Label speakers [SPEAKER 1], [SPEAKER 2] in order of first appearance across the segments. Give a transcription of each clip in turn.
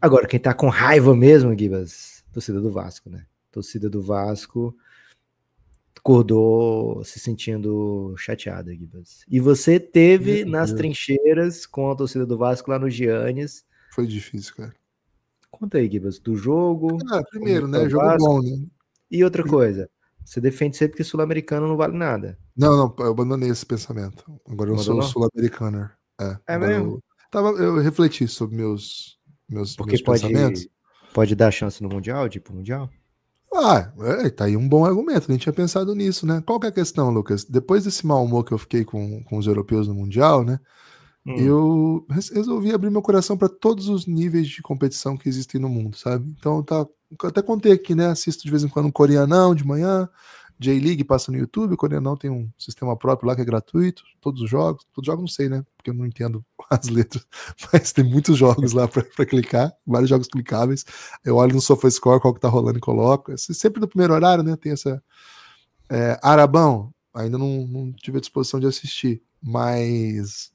[SPEAKER 1] Agora, quem tá com raiva mesmo, Gibas, torcida do Vasco, né? Torcida do Vasco acordou se sentindo chateada, Gibas. E você teve
[SPEAKER 2] Meu
[SPEAKER 1] nas
[SPEAKER 2] Deus.
[SPEAKER 1] trincheiras com a torcida do Vasco lá no Giannis.
[SPEAKER 2] Foi difícil, cara.
[SPEAKER 1] Conta aí, Gibas, do jogo,
[SPEAKER 2] Primeiro,
[SPEAKER 1] foi
[SPEAKER 2] né?
[SPEAKER 1] o
[SPEAKER 2] Jogo
[SPEAKER 1] Vasco.
[SPEAKER 2] bom, né?
[SPEAKER 1] E outra coisa, você defende sempre que sul-americano não vale nada.
[SPEAKER 2] Não, eu abandonei esse pensamento. Agora eu sou
[SPEAKER 1] Abandonou?
[SPEAKER 2] sul-americano.
[SPEAKER 1] É
[SPEAKER 2] Agora
[SPEAKER 1] mesmo?
[SPEAKER 2] eu refleti sobre
[SPEAKER 1] Porque
[SPEAKER 2] meus pensamentos.
[SPEAKER 1] pode dar chance no Mundial, tipo Mundial?
[SPEAKER 2] Tá aí um bom argumento. Nem tinha pensado nisso, né? Qual que é a questão, Lucas? Depois desse mau humor que eu fiquei com os europeus no Mundial, né? Eu resolvi abrir meu coração para todos os níveis de competição que existem no mundo, sabe? Então, eu até contei aqui, né? Assisto de vez em quando um coreanão de manhã, J-League passa no YouTube, o coreanão tem um sistema próprio lá que é gratuito, todos os jogos não sei, né? Porque eu não entendo as letras, mas tem muitos jogos lá para clicar, vários jogos clicáveis. Eu olho no SofaScore qual que tá rolando e coloco. Sempre no primeiro horário, né? Tem essa. Arabão, ainda não tive a disposição de assistir, mas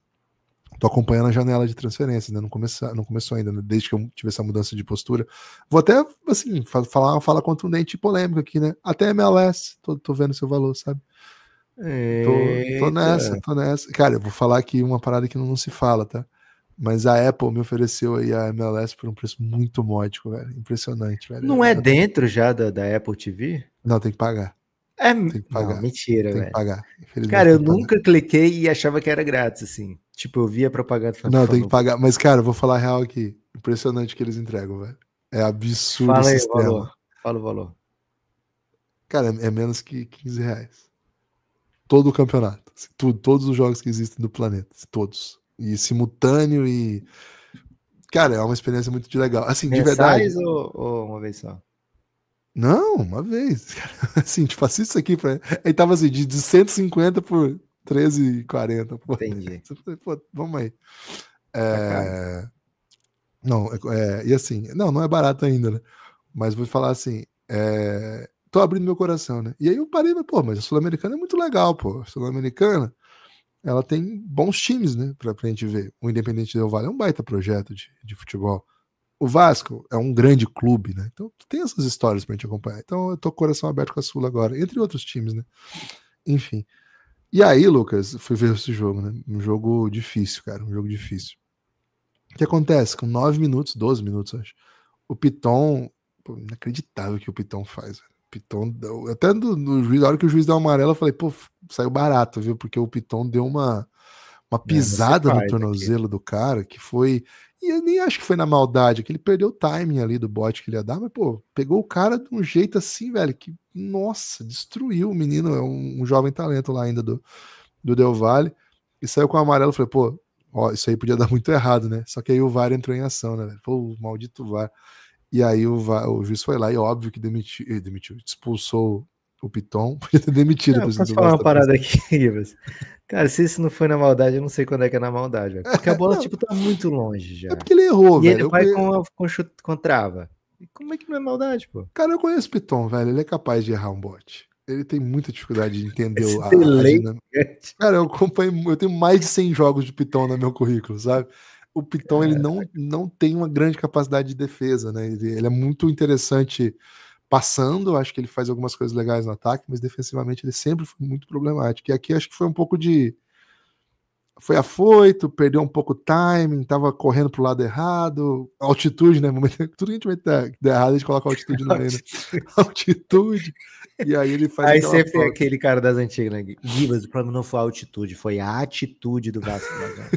[SPEAKER 2] tô acompanhando a janela de transferências, né? Não começou ainda, né? Desde que eu tive essa mudança de postura. Vou até, assim, falar uma fala contundente e polêmica aqui, né? Até MLS, tô vendo seu valor, sabe? Tô nessa. Cara, eu vou falar aqui uma parada que não se fala, tá? Mas a Apple me ofereceu aí a MLS por um preço muito módico, velho. Impressionante, velho.
[SPEAKER 1] Não é dentro já da Apple TV?
[SPEAKER 2] Não, tem que pagar. Tem que
[SPEAKER 1] Não,
[SPEAKER 2] pagar.
[SPEAKER 1] mentira,
[SPEAKER 2] Tem que
[SPEAKER 1] velho.
[SPEAKER 2] pagar. Infelizmente
[SPEAKER 1] Cara,
[SPEAKER 2] tem
[SPEAKER 1] eu
[SPEAKER 2] que pagar.
[SPEAKER 1] nunca cliquei e achava que era grátis, assim. Tipo, eu via propaganda falando,
[SPEAKER 2] Não,
[SPEAKER 1] por
[SPEAKER 2] tem que
[SPEAKER 1] favor.
[SPEAKER 2] pagar. Mas, cara, eu vou falar a real aqui. Impressionante o que eles entregam, velho. É absurdo o
[SPEAKER 1] Fala aí o
[SPEAKER 2] sistema.
[SPEAKER 1] valor. Fala o valor.
[SPEAKER 2] Cara, é menos que R$ 15. Todo o campeonato. Assim, todos os jogos que existem do planeta. Todos. E simultâneo e. Cara, é uma experiência muito legal. Assim, de verdade.
[SPEAKER 1] Mensais ou uma vez só?
[SPEAKER 2] Não, uma vez. Assim, tipo, assista isso aqui. Aí tava assim, de 150 por 13,40. Pô.
[SPEAKER 1] Entendi.
[SPEAKER 2] Pô, vamos aí.
[SPEAKER 1] Tá caro.
[SPEAKER 2] Não, e assim, não é barato ainda, né? Mas vou falar assim, tô abrindo meu coração, né? E aí eu parei, mas a Sul-Americana é muito legal, pô. A Sul-Americana, ela tem bons times, né? Pra gente ver. O Independente Del Valle é um baita projeto de futebol. O Vasco é um grande clube, né? Então tem essas histórias pra gente acompanhar. Então eu tô com o coração aberto com a Sul agora, entre outros times, né? Enfim. E aí, Lucas, fui ver esse jogo, né? Um jogo difícil, cara. Um jogo difícil. O que acontece? Com 9 minutos, 12 minutos, acho. O Piton, pô, inacreditável o que o Piton faz. Velho. O Piton, até no juiz, a hora que o juiz deu uma amarela, eu falei, pô, saiu barato, viu? Porque o Piton deu uma
[SPEAKER 1] Não se
[SPEAKER 2] pisada no
[SPEAKER 1] faz aqui.
[SPEAKER 2] tornozelo do cara que foi. E eu nem acho que foi na maldade, que ele perdeu o timing ali do bote que ele ia dar, mas, pô, pegou o cara de um jeito assim, velho, que, nossa, destruiu o menino, é um jovem talento lá ainda do Del Valle, e saiu com o amarelo. Eu falei, pô, ó, isso aí podia dar muito errado, né? Só que aí o VAR entrou em ação, né, velho? Pô, o maldito VAR. E aí o juiz foi lá e óbvio que demitiu, expulsou o Piton, podia ter demitido a
[SPEAKER 1] Não,
[SPEAKER 2] torcida
[SPEAKER 1] posso
[SPEAKER 2] do
[SPEAKER 1] falar
[SPEAKER 2] Vasco
[SPEAKER 1] uma
[SPEAKER 2] da
[SPEAKER 1] parada
[SPEAKER 2] próxima.
[SPEAKER 1] aqui, Gibas? Cara, se isso não foi na maldade, eu não sei quando é que é na maldade, velho. Porque a bola,
[SPEAKER 2] Não,
[SPEAKER 1] tipo, tá muito longe
[SPEAKER 2] é
[SPEAKER 1] já.
[SPEAKER 2] porque ele errou,
[SPEAKER 1] E ele
[SPEAKER 2] velho.
[SPEAKER 1] vai com chute, com trava. E como é que não é maldade, pô?
[SPEAKER 2] Cara, eu conheço o Piton, velho. Ele é capaz de errar um bote. Ele tem muita dificuldade de entender
[SPEAKER 1] Esse
[SPEAKER 2] a
[SPEAKER 1] delay.
[SPEAKER 2] dinâmica. Cara, eu tenho mais de 100 jogos de Python no meu currículo, sabe? O Python, ele não tem uma grande capacidade de defesa, né? Ele é muito interessante passando, acho que ele faz algumas coisas legais no ataque, mas defensivamente ele sempre foi muito problemático. E aqui acho que foi um pouco de... Foi afoito, perdeu um pouco o timing, tava correndo pro lado errado, altitude, né? Tudo que a gente vai ter errado, a gente coloca altitude no meio, né? Altitude. E aí ele faz
[SPEAKER 1] Aí
[SPEAKER 2] aquela
[SPEAKER 1] sempre tem
[SPEAKER 2] falta.
[SPEAKER 1] aquele cara das antigas, né? Gibas, o problema não foi a altitude, foi a atitude do Vasco da Gama.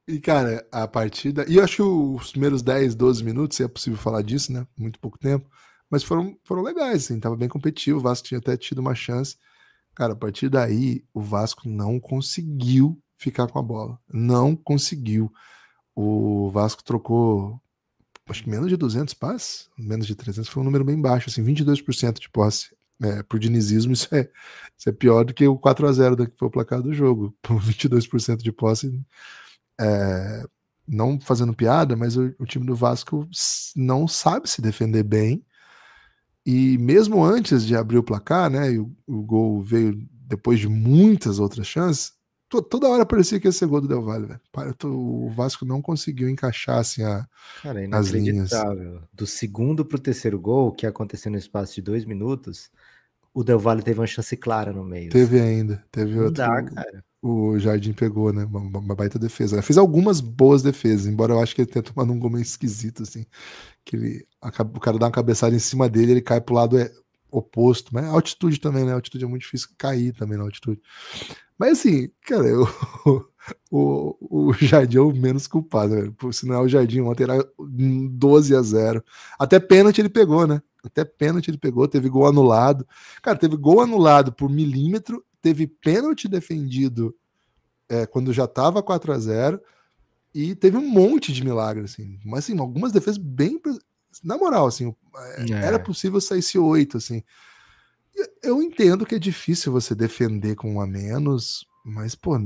[SPEAKER 2] E, cara, a partida. E eu acho que os primeiros 10, 12 minutos, se é possível falar disso, né? Muito pouco tempo. Mas foram legais, assim. Tava bem competitivo. O Vasco tinha até tido uma chance. Cara, a partir daí, o Vasco não conseguiu ficar com a bola. Não conseguiu. O Vasco trocou, acho que menos de 200 passes, menos de 300, foi um número bem baixo, assim, 22% de posse. Pro dinizismo, isso é pior do que o 4-0 que foi o placar do jogo. Por 22% de posse, não fazendo piada, mas o time do Vasco não sabe se defender bem. E mesmo antes de abrir o placar, né, e o gol veio depois de muitas outras chances, toda hora parecia que ia ser gol do Del Valle, velho. O Vasco não conseguiu encaixar assim
[SPEAKER 1] Cara,
[SPEAKER 2] as linhas.
[SPEAKER 1] inacreditável. Do segundo pro terceiro gol, que aconteceu no espaço de 2 minutos, o Del Valle teve uma chance clara no meio.
[SPEAKER 2] Teve ainda, teve
[SPEAKER 1] Não
[SPEAKER 2] outro.
[SPEAKER 1] dá, cara.
[SPEAKER 2] O Jardim pegou, né? Uma baita defesa. Ele fez algumas boas defesas, embora eu acho que ele tenha tomado um gol meio esquisito, assim. Que o cara dá uma cabeçada em cima dele, ele cai pro lado oposto. Mas a altitude também, né? A altitude é muito difícil cair também na altitude. Mas assim, cara, o Jardim é o menos culpado, velho. Se não é o Jardim, ontem era 12-0. Até pênalti ele pegou, né? Até pênalti ele pegou, teve gol anulado. Cara, teve gol anulado por milímetro, teve pênalti defendido quando já tava 4-0 e teve um monte de milagre, assim. Mas assim, algumas defesas bem... Na moral, assim, era possível sair 8, assim. Eu entendo que é difícil você defender com um a menos, mas, pô,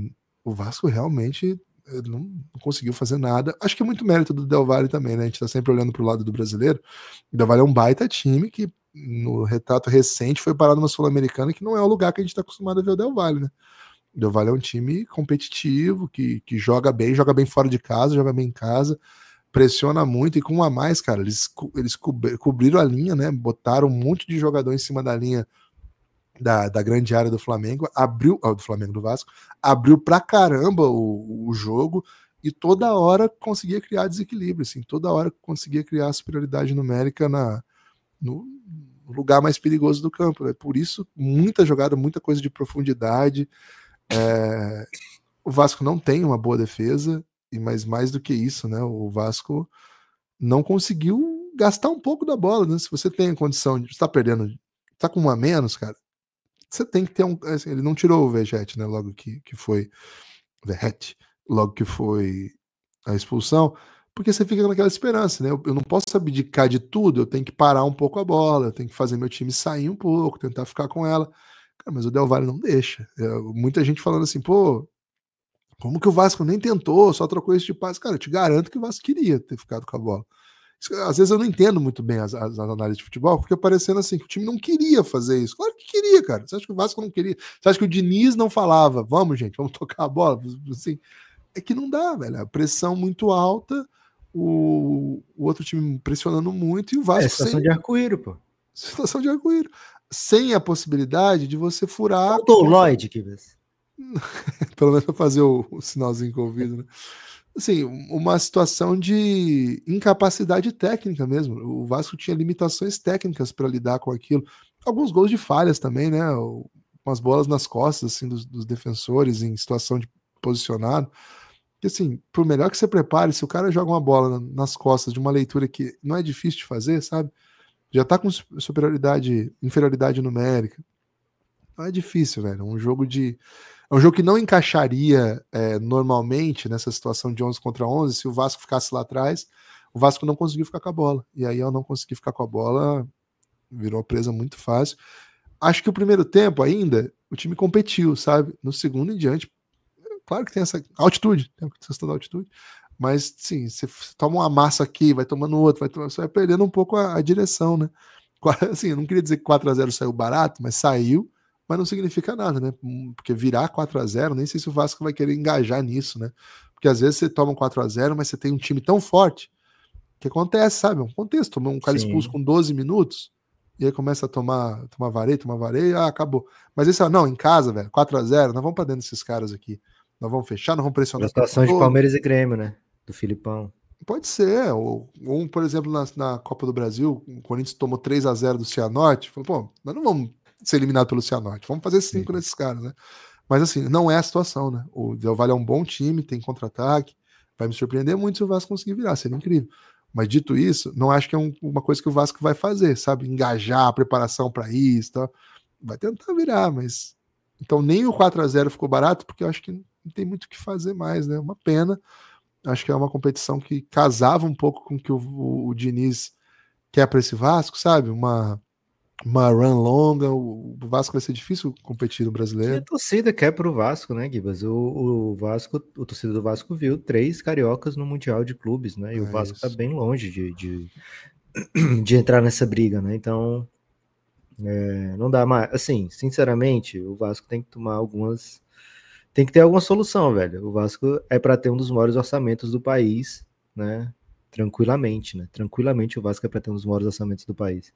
[SPEAKER 2] o Vasco realmente não conseguiu fazer nada. Acho que é muito mérito do Del Valle também, né? A gente tá sempre olhando pro lado do brasileiro. O Del Valle é um baita time que, no retrato recente, foi parado numa Sul-Americana, que não é o lugar que a gente tá acostumado a ver o Del Valle, né? O Del Valle é um time competitivo, que joga bem fora de casa, joga bem em casa, pressiona muito, e com um a mais, cara, eles cobriram a linha, né? Botaram um monte de jogador em cima da linha da grande área do Flamengo, do Flamengo, do Vasco, abriu pra caramba o jogo, e toda hora conseguia criar desequilíbrio, assim, toda hora conseguia criar superioridade numérica no lugar mais perigoso do campo, né? Por isso, muita jogada, muita coisa de profundidade. O Vasco não tem uma boa defesa, mas mais do que isso, né? O Vasco não conseguiu gastar um pouco da bola, né? Se você tem a condição de estar perdendo, tá com um a menos, cara, você tem que ter assim, ele não tirou o Vegete, né? Logo que foi Verrete, logo que foi a expulsão, porque você fica naquela esperança, né? Eu não posso abdicar de tudo, eu tenho que parar um pouco a bola, eu tenho que fazer meu time sair um pouco, tentar ficar com ela. Cara, mas o Del Valle não deixa. Muita gente falando assim, pô, como que o Vasco nem tentou, só trocou esse de passe? Cara, eu te garanto que o Vasco queria ter ficado com a bola. Às vezes eu não entendo muito bem as análises de futebol, porque parecendo assim que o time não queria fazer isso. Claro que queria, cara. Você acha que o Vasco não queria? Você acha que o Diniz não falava, vamos, gente, vamos tocar a bola? Assim, é que não dá, velho. A pressão muito alta, o outro time pressionando muito, e o Vasco
[SPEAKER 1] situação de arco-íris, pô.
[SPEAKER 2] Situação de arco-íris. Sem a possibilidade de você furar...
[SPEAKER 1] Faltou o Lloyd, Kibas.
[SPEAKER 2] Pelo menos pra fazer o sinalzinho com o ouvido, né? Assim, uma situação de incapacidade técnica mesmo. O Vasco tinha limitações técnicas para lidar com aquilo. Alguns gols de falhas também, né? Umas bolas nas costas assim, dos defensores em situação de posicionado. E assim, por melhor que você prepare, se o cara joga uma bola nas costas de uma leitura que não é difícil de fazer, sabe? Já tá com inferioridade numérica. Não é difícil, velho. É um jogo que não encaixaria normalmente nessa situação de 11 contra 11 se o Vasco ficasse lá atrás. O Vasco não conseguiu ficar com a bola. E aí, ao não conseguir ficar com a bola, virou presa muito fácil. Acho que o primeiro tempo ainda, o time competiu, sabe? No segundo em diante, claro que tem essa altitude, tem a questão da altitude, mas sim, você toma uma massa aqui, vai tomando outro, você vai perdendo um pouco a direção, né? Assim, eu não queria dizer que 4-0 saiu barato, mas saiu, mas não significa nada, né? Porque virar 4-0, nem sei se o Vasco vai querer engajar nisso, né? Porque às vezes você toma um 4-0, mas você tem um time tão forte que acontece, sabe? Um contexto, toma um cara expulso com 12 minutos, e aí começa a tomar vareio, acabou. Mas esse não, em casa, velho, 4-0, nós vamos pra dentro desses caras aqui. Nós vamos fechar, nós vamos pressionar.
[SPEAKER 1] A situação de Palmeiras e Grêmio, né? Do Filipão.
[SPEAKER 2] Pode ser. Ou por exemplo, na Copa do Brasil, o Corinthians tomou 3-0 do Cianorte. Falou, pô, nós não vamos ser eliminados pelo Cianorte. Vamos fazer 5 nesses caras, né? Mas assim, não é a situação, né? O Del Valle é um bom time, tem contra-ataque. Vai me surpreender muito se o Vasco conseguir virar, seria incrível. Mas dito isso, não acho que é uma coisa que o Vasco vai fazer, sabe? Engajar a preparação para isso, tá? Vai tentar virar, mas... Então nem o 4-0 ficou barato, porque eu acho que não tem muito o que fazer mais, né? Uma pena. Acho que é uma competição que casava um pouco com o que o Diniz quer para esse Vasco, sabe? Uma run longa. O Vasco vai ser difícil competir no brasileiro.
[SPEAKER 1] E a torcida quer pro Vasco, né, Gibas? O torcida do Vasco viu 3 cariocas no Mundial de Clubes, né? E o Vasco tá bem longe de entrar nessa briga, né? Então, não dá mais. Assim, sinceramente, o Vasco tem que tomar algumas tem que ter alguma solução, velho. O Vasco é para ter um dos maiores orçamentos do país, né? Tranquilamente, né? Tranquilamente o Vasco é para ter um dos maiores orçamentos do país.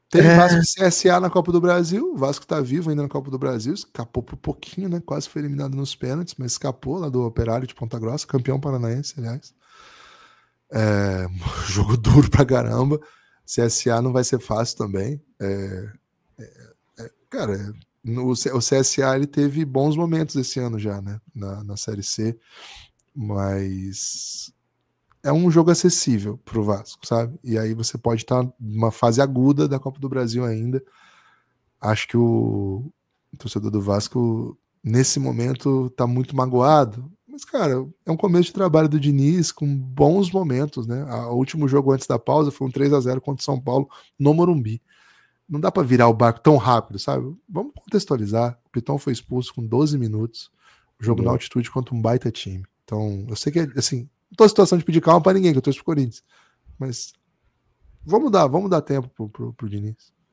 [SPEAKER 2] Tem Vasco e CSA na Copa do Brasil. O Vasco tá vivo ainda na Copa do Brasil. Escapou por pouquinho, né? Quase foi eliminado nos pênaltis, mas escapou lá do Operário de Ponta Grossa, campeão paranaense, aliás. Jogo duro pra caramba. CSA não vai ser fácil também. Cara, o CSA ele teve bons momentos esse ano já, né? Na Série C. Mas é um jogo acessível pro Vasco, sabe? E aí você pode estar numa fase aguda da Copa do Brasil ainda. Acho que o torcedor do Vasco, nesse momento, tá muito magoado. Mas, cara, é um começo de trabalho do Diniz com bons momentos, né? O último jogo antes da pausa foi um 3-0 contra o São Paulo no Morumbi. Não dá para virar o barco tão rápido, sabe? Vamos contextualizar. O Piton foi expulso com 12 minutos. O jogo na altitude contra um baita time. Então, eu sei que, assim, não tô em situação de pedir calma para ninguém, que eu torço pro Corinthians. Mas vamos dar tempo pro Diniz.